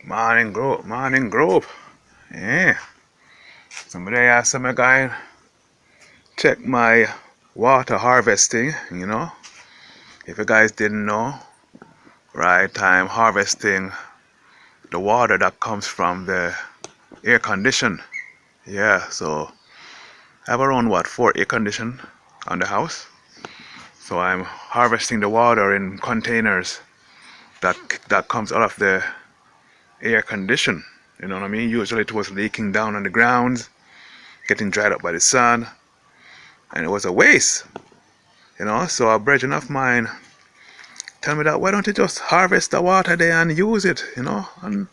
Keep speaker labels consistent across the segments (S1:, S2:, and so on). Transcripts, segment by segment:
S1: Morning group. Yeah. Somebody asked some guy check my water harvesting, If you guys didn't know, right, I'm harvesting the water that comes from the air condition. Yeah, so I have around 4 air condition on the house. So I'm harvesting the water in containers that that comes out of the air condition. You know what I mean? Usually it was leaking down on the ground, getting dried up by the sun, and it was a waste. So a brethren of mine tell me that why don't you just harvest the water there and use it. And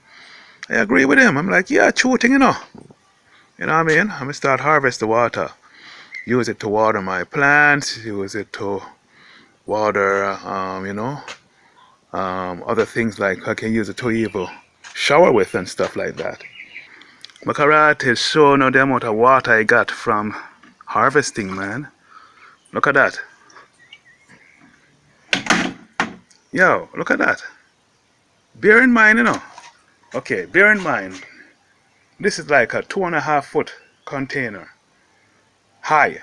S1: I agree with him. I'm like, yeah, true thing. You know what I mean? I'm gonna start harvest the water, use it to water my plants, use it to water, other things like I can use it to even shower with and stuff like that. Baccarat is showing the amount of water I got from harvesting, man. Look at that. Yo, look at that. Bear in mind. Okay, bear in mind, this is like a 2.5 foot container, high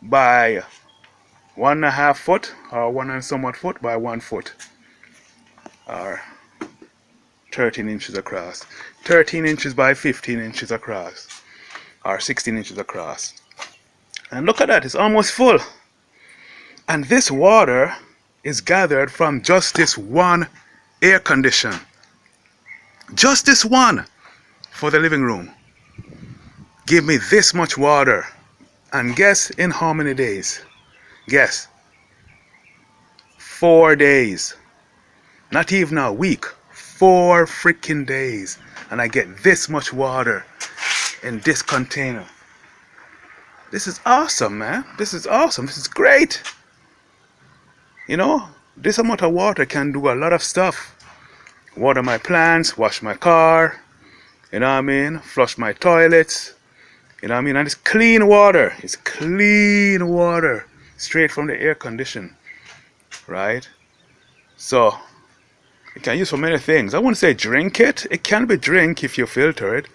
S1: by 1.5 foot, or 1 and somewhat foot by 1 foot, or 13 inches across. 13 inches by 15 inches across, or 16 inches across. And look at that, it's almost full. And this water is gathered from just this one air condition. Just this one for the living room. Give me this much water. And guess in how many days? Guess. 4 days. Not even a week. 4 freaking days. And I get this much water in this container. This is awesome, man. This is awesome. This is great. This amount of water can do a lot of stuff. Water my plants, wash my car, flush my toilets, and it's clean water. It's clean water. Straight from the air condition. Right? So it can use for many things. I wouldn't say drink it. It can be drink if you filter it,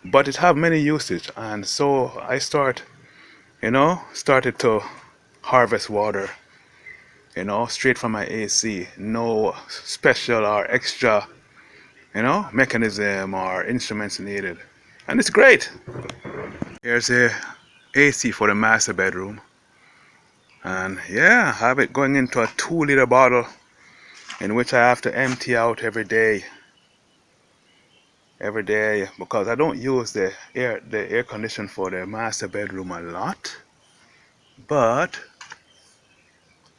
S1: but it have many uses. And so I started to harvest water, straight from my AC. No special or extra, mechanism or instruments needed. And it's great. Here's a AC for the master bedroom. And yeah, I have it going into a 2 liter bottle in which I have to empty out every day because I don't use the air condition for the master bedroom a lot, but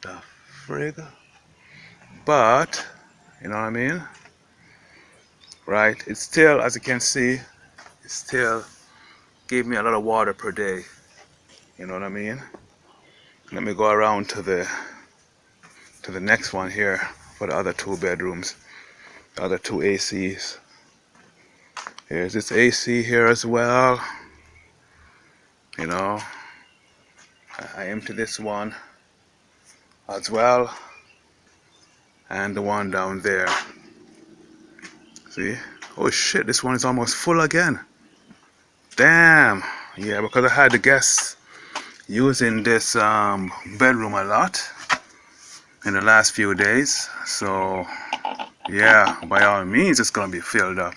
S1: the frig but you know what I mean, right? It's still, as you can see, it still gave me a lot of water per day. You know what I mean? Let me go around to the next one here for the other 2 bedrooms, the other 2 ACs. Here's this AC here as well. I empty this one as well, and the one down there. See? Oh shit, this one is almost full again. Damn. Yeah, because I had the guests using this bedroom a lot in the last few days. So yeah, by all means it's gonna be filled up.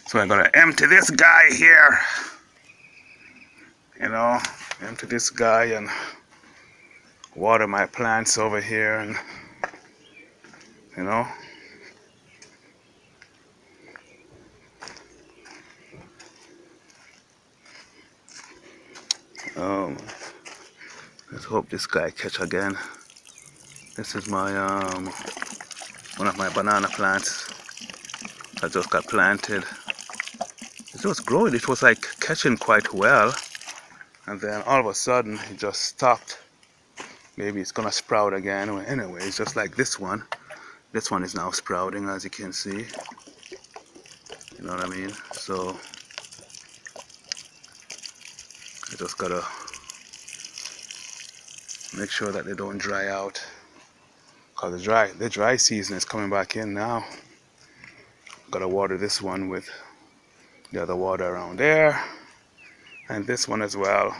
S1: So I'm gonna empty this guy here. Empty this guy and water my plants over here, and you know um let's hope this guy catch again. This is my one of my banana plants that just got planted. It was growing, it was like catching quite well, and then all of a sudden it just stopped. Maybe it's gonna sprout again. Anyway, it's just like this one. This one is now sprouting, as you can see. You know what I mean? So I just gotta make sure that they don't dry out, because the dry season is coming back in now. Gotta water this one with the other water around there, and this one as well.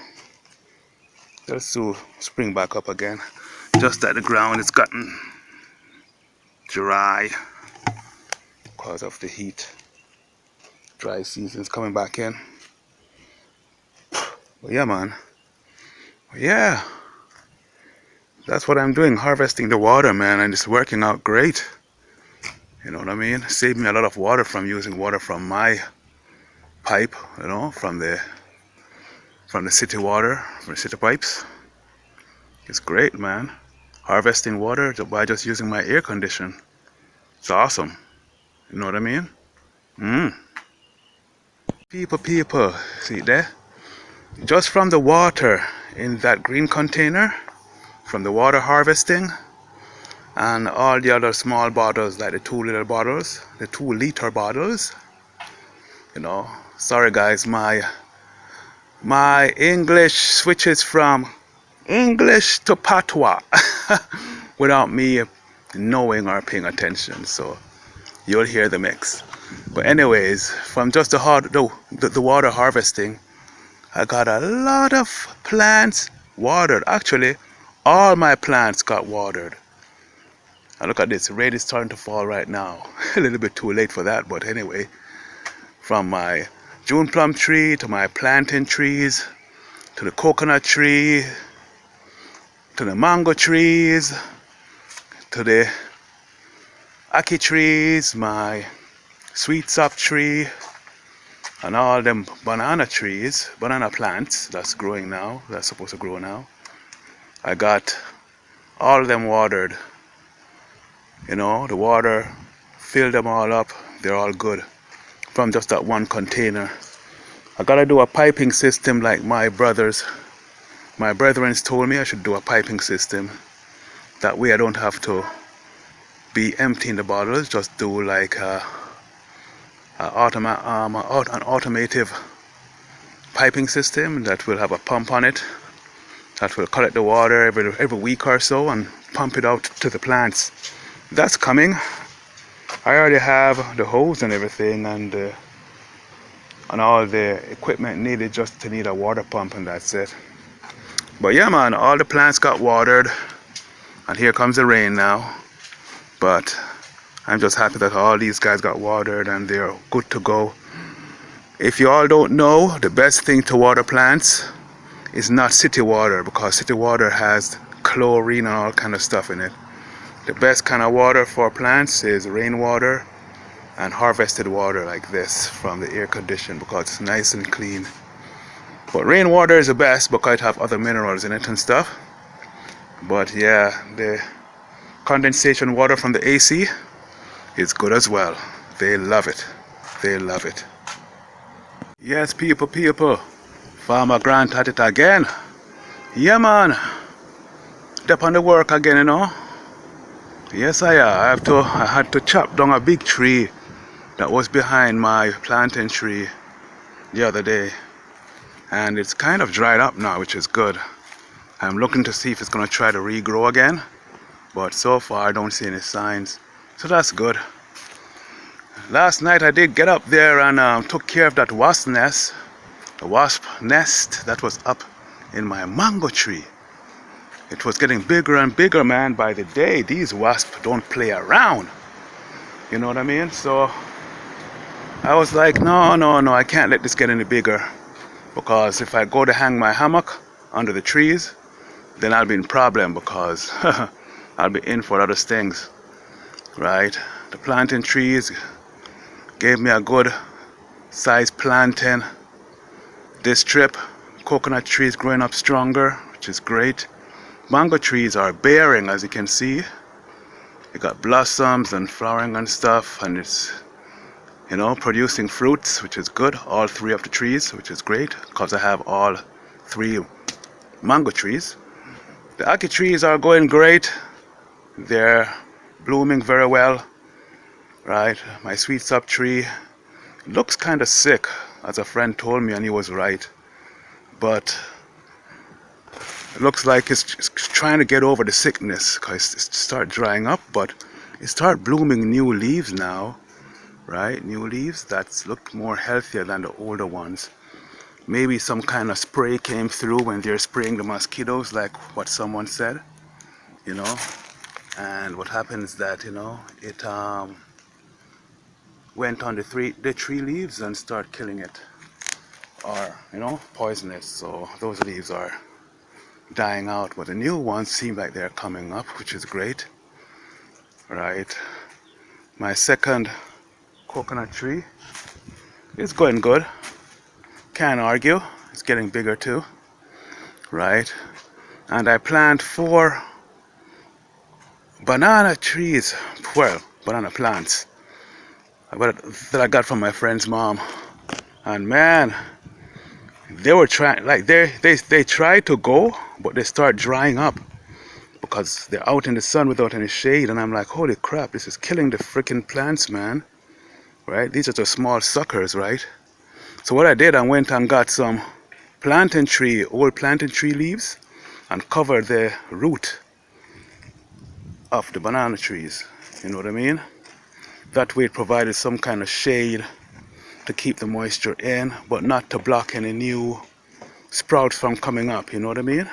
S1: Just to spring back up again. Just that the ground has gotten dry because of the heat. Dry season's coming back in. But yeah, man. Yeah. That's what I'm doing, harvesting the water, man, and it's working out great. You know what I mean? Saved me a lot of water from using water from my pipe, you know, from the city water, from the city pipes. It's great, man. Harvesting water by just using my air condition. It's awesome. You know what I mean? People, see there? Just from the water in that green container, from the water harvesting, and all the other small bottles, like the 2 little bottles, the 2-liter bottles. You know, sorry guys, my English switches from English to patois without me knowing or paying attention, so you'll hear the mix. But anyways, from just the water harvesting, I got a lot of plants watered. Actually, all my plants got watered. And look at this, rain is starting to fall right now. A little bit too late for that, but anyway, from my June plum tree to my plantain trees, to the coconut tree, to the mango trees, to the ackee trees, my sweet sap tree, and all them banana trees, banana plants that's growing now, that's supposed to grow now. I got all of them watered. You know, the water filled them all up. They're all good from just that one container. I gotta do a piping system like my brethren told me I should do a piping system. That way I don't have to be emptying the bottles, just do like an automated piping system that will have a pump on it that will collect the water every week or so and pump it out to the plants. That's coming. I already have the hose and everything and all the equipment needed, just to need a water pump, and that's it. But yeah, man, all the plants got watered, and here comes the rain now. But I'm just happy that all these guys got watered and they're good to go. If you all don't know, the best thing to water plants is not city water, because city water has chlorine and all kind of stuff in it. The best kind of water for plants is rainwater and harvested water like this from the air condition, because it's nice and clean. But rainwater is the best because it have other minerals in it and stuff. But yeah, the condensation water from the AC is good as well. They love it. They love it. Yes, people. Farmer Grant at it again. Yeah, man. Step on the work again, you know. Yes, I had to chop down a big tree that was behind my plantain tree the other day, and it's kind of dried up now, which is good. I'm looking to see if it's gonna try to regrow again, but so far I don't see any signs, so that's good. Last night I did get up there and took care of that wasp nest, the wasp nest that was up in my mango tree. It was getting bigger and bigger, man, by the day. These wasps don't play around. You know what I mean? So I was like, no, I can't let this get any bigger. Because if I go to hang my hammock under the trees, then I'll be in problem, because I'll be in for other stings. Right? The plantain trees gave me a good size plantain this trip. Coconut trees growing up stronger, which is great. Mango trees are bearing, as you can see. They got blossoms and flowering and stuff, and it's, you know, producing fruits, which is good. All 3 of the trees, which is great, because I have all 3 mango trees. The ackee trees are going great. They're blooming very well. Right? My sweet sap tree looks kind of sick, as a friend told me, and he was right. But it looks like it's trying to get over the sickness, because it start drying up, but it start blooming new leaves now. right? New leaves that look more healthier than the older ones. Maybe some kind of spray came through when they're spraying the mosquitoes, like what someone said, you know. And what happens that, you know, it went on the tree leaves and start killing it, or, you know, poison it. So those leaves are dying out, but the new ones seem like they're coming up, which is great, right? My second coconut tree is going good, can't argue. It's getting bigger too, right? And I planted 4 banana trees, well, banana plants that I got from my friend's mom. And man, they were trying, like they tried to go, but they start drying up because they're out in the sun without any shade. And I'm like, holy crap, this is killing the freaking plants, man. Right? These are the small suckers, right? So what I did, I went and got some old plantain tree leaves and covered the root of the banana trees. You know what I mean? That way it provided some kind of shade to keep the moisture in, but not to block any new sprouts from coming up. You know what I mean?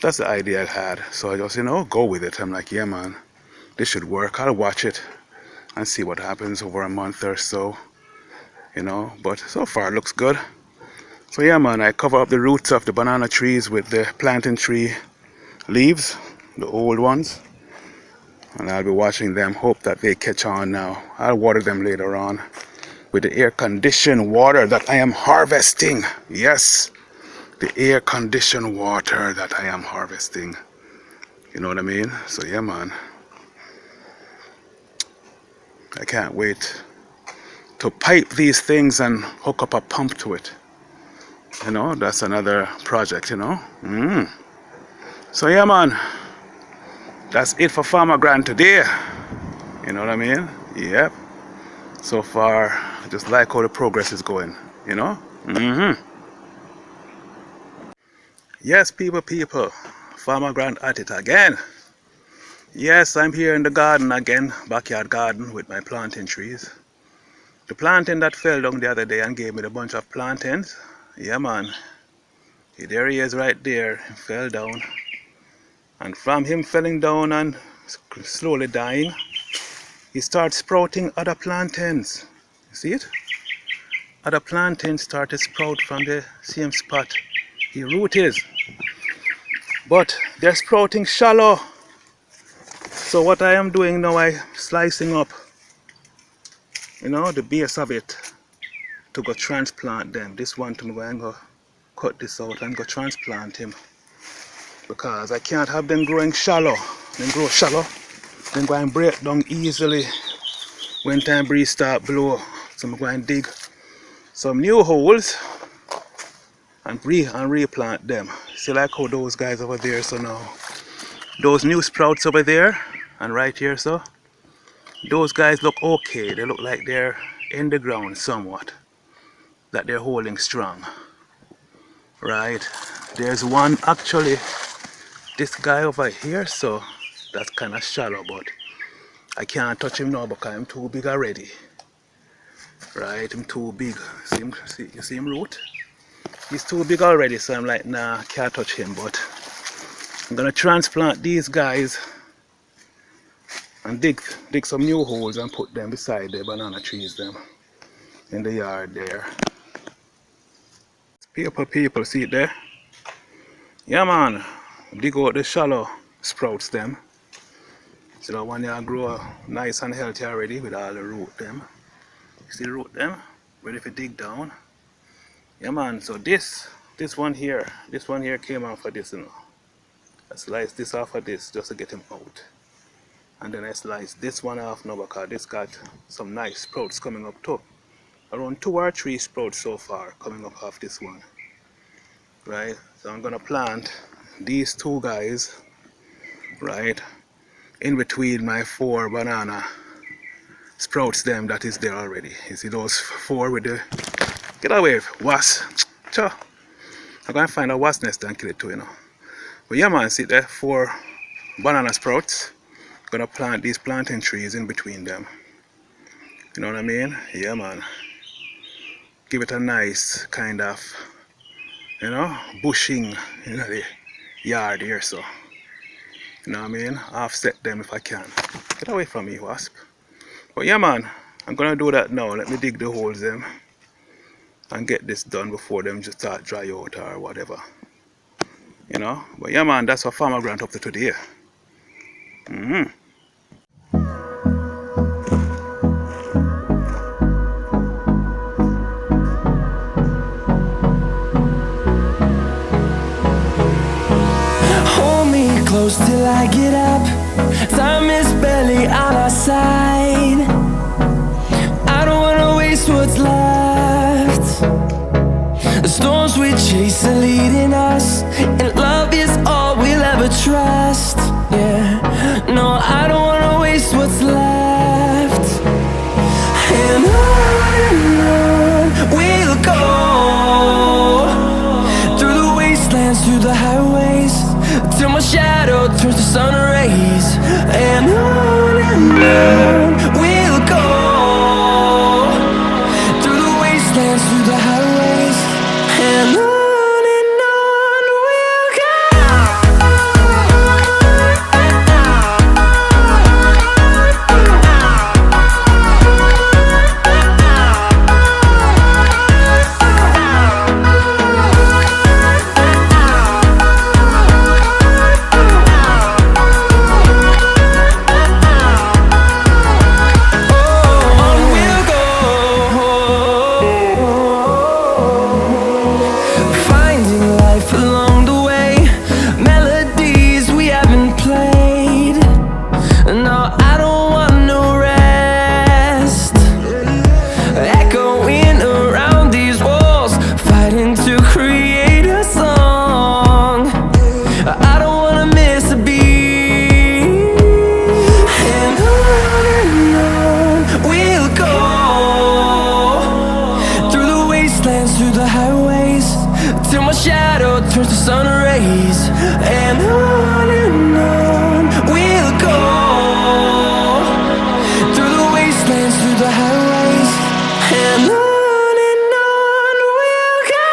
S1: That's the idea I had. So I just, you know, go with it. I'm like, yeah, man, this should work. I'll watch it and see what happens over a month or so. You know, but so far it looks good. So yeah, man, I cover up the roots of the banana trees with the plantain tree leaves, the old ones. And I'll be watching them, hope that they catch on now. I'll water them later on with the air-conditioned water that I am harvesting. Yes, the air-conditioned water that I am harvesting. You know what I mean? So yeah, man, I can't wait to pipe these things and hook up a pump to it. You know, that's another project, you know. So yeah, man, that's it for Farmer Grant today. You know what I mean? Yep. So far, I just like how the progress is going, you know. Yes, people, Farmer Grant at it again. Yes, I'm here in the garden again, backyard garden with my plantain trees. The plantain that fell down the other day and gave me a bunch of plantains. Yeah, man. There he is right there. He fell down. And from him falling down and slowly dying, he starts sprouting other plantains. You see it? Other plantains start to sprout from the same spot he root is. But they're sprouting shallow. So what I am doing now, I'm slicing up, you know, the base of it to go transplant them. This one to me, I'm going to cut this out and go transplant him. Because I can't have them growing shallow. Then grow shallow, then go and break down easily when time breeze start blow. So I'm going to dig some new holes and replant them. See like how those guys over there, so now those new sprouts over there and right here, so those guys look okay. They look like they're in the ground somewhat, that they're holding strong, right? There's one actually, this guy over here, so that's kind of shallow, but I can't touch him now because I'm too big already, right? I'm too big. See him, you see him root? He's too big already, so I'm like, nah, can't touch him. But I'm gonna transplant these guys and dig some new holes and put them beside the banana trees them in the yard there. People, see it there? Yeah, man, dig out the shallow sprouts them. So that one they grow nice and healthy already with all the root them. See the root them? Ready for dig down. Yeah, man, so this one here came off of this, you know. I sliced this off of this just to get him out. And then I sliced this one off now because this got some nice sprouts coming up too. Around 2 or 3 sprouts so far coming up off this one. Right? So I'm gonna plant these 2 guys, right, in between my 4 banana sprouts them that is there already. You see those 4 with the, get away, wasp. Sure. I'm gonna find a wasp nest and kill it too, you know. But yeah, man, see there, 4 banana sprouts. Gonna plant these plantain trees in between them. You know what I mean? Yeah, man. Give it a nice kind of, bushing in the yard here, so. You know what I mean? Offset them if I can. Get away from me, wasp. But yeah, man, I'm gonna do that now. Let me dig the holes them and get this done before them just start dry out or whatever. But yeah, man, that's what Farmer Grant up to today.
S2: Hold me close till I get up. Time is barely on our side. I don't wanna waste what's left. The storms we chase are leading us, and love is all we'll ever trust. Yeah, no, I don't wanna waste what's left. And on we'll go, through the wastelands, through the highways, till my shadow turns to sun rays. And on we'll go, through the wastelands, through the highways, and on we'll go. Through the highways, till my shadow turns to sun rays. And on we'll go, through the wastelands, through the highways, and on we'll go.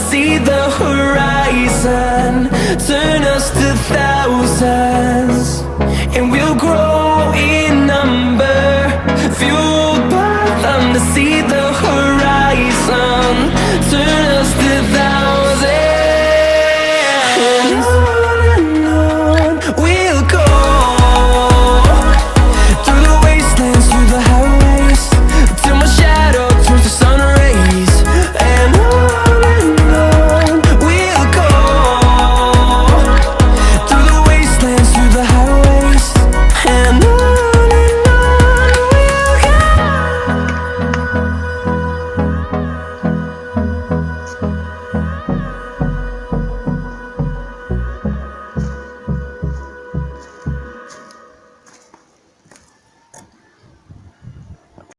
S2: See the horizon turn us to thousands, and we'll grow in number, fueled by them to see the